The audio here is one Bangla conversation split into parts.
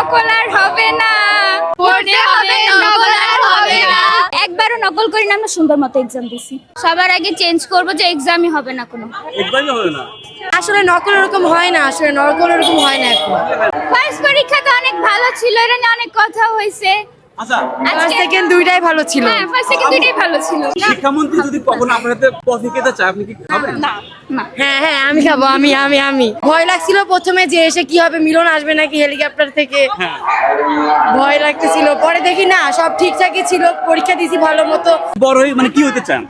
নকল আর হবে না, পড়তে হবে নকল আর হবে না। একবারও নকল করি না, আমরা সুন্দর মতো এক্সাম দিছি। সবার আগে চেঞ্জ করব যে এক্সামই হবে না কোনো। একদমই হবে না। আসলে নকল এরকম হয় না, আসলে নকল এরকম হয় না এখন। ফার্স্ট পরীক্ষা তো অনেক ভালো ছিল, এটা নিয়ে অনেক কথা হয়েছে। আচ্ছা, ফার্স্ট সেকেন্ড দুইটাই ভালো ছিল। হ্যাঁ, ফার্স্ট সেকেন্ড দুইটাই ভালো ছিল। শিক্ষামন্ত্রী যদি কখনো আপনার হাতে কফি খেতে চায়, আপনি কি খাবেন? না না, হ্যাঁ হ্যাঁ আমি খাবো, আমি ভয় লাগছিল প্রথমে যে এসে কি হবে, মিলন আসবে নাকি হেলিকপ্টার থেকে, হ্যাঁ। ভয় লাগতেছিল। পরে দেখি না সব ঠিকঠাকই ছিল, পরীক্ষা দিয়েছি ভালো মতো। বড় হয়ে মানে কি হতে চান?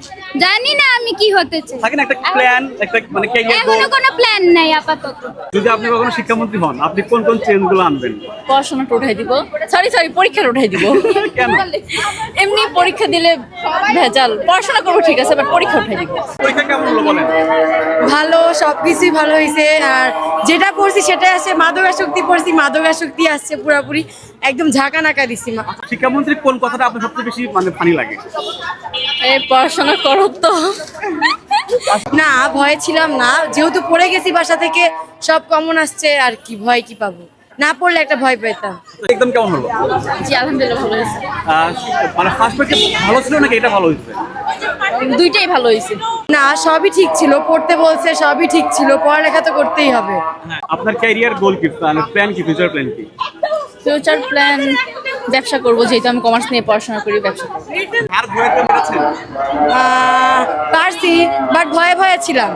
জানি না আমি কি হতে চাই। থাকে না একটা প্ল্যান, একটা মানে ক্যারিয়ার গোল। এখনো কোনো প্ল্যান নাই আপাতত। যদি আপনি কখনো শিক্ষামন্ত্রী হন, আপনি কোন কোন চেঞ্জগুলো আনবেন? পড়াশোনাটা উঠাই দিব, সরি পরীক্ষাটা উঠাই দিব। কেন? এমনি পরীক্ষা দিলে ভেজাল, পড়াশোনা করবো ঠিক আছে, বাট পরীক্ষা উঠাই দিব। পরীক্ষা কেমন হলো বলেন? ভালো, সবকিছুই ভালো হয়েছে। আর যেটা পড়ছি সেটাই আসছে, মাদকাসক্তি পড়ছি, মাদকাসক্তি আসছে পুরাপুরি, একদম ঝাঁকা নাকা দিছি। শিক্ষামন্ত্রী কোন কথাটা আপনার সবচেয়ে বেশি মানে ফানি লাগে? এই পড়াশোনা করো তো। না ভয় ছিলাম না, যেহেতু পড়ে গেছি বাসা থেকে, সব কমন আসছে, আর কি ভয় কি পাবো, না পড়লে একটা ভয় পেতাম। একদম কেমন হলো? জি আলহামদুলিল্লাহ ভালো হয়েছে, মানে ফার্স্ট পরীক্ষা ভালো ছিল নাকি এটা ভালো হয়েছে? দুইটাই ভালো হয়েছে। না সবই ঠিক ছিল, পড়তে বলছে সবই ঠিক ছিল, পড়ালেখা তো করতেই হবে। আপনার ক্যারিয়ার গোল কি, মানে প্ল্যান কি, ফিউচার প্ল্যান কি? ফিউচার প্ল্যান ব্যবসা করবো, যেহেতু আমি কমার্স নিয়ে পড়াশোনা করি, ব্যবসা করবো। আর ভয় পেয়েছেন? পারছি, বাট ভয়ে ভয়ে ছিলাম।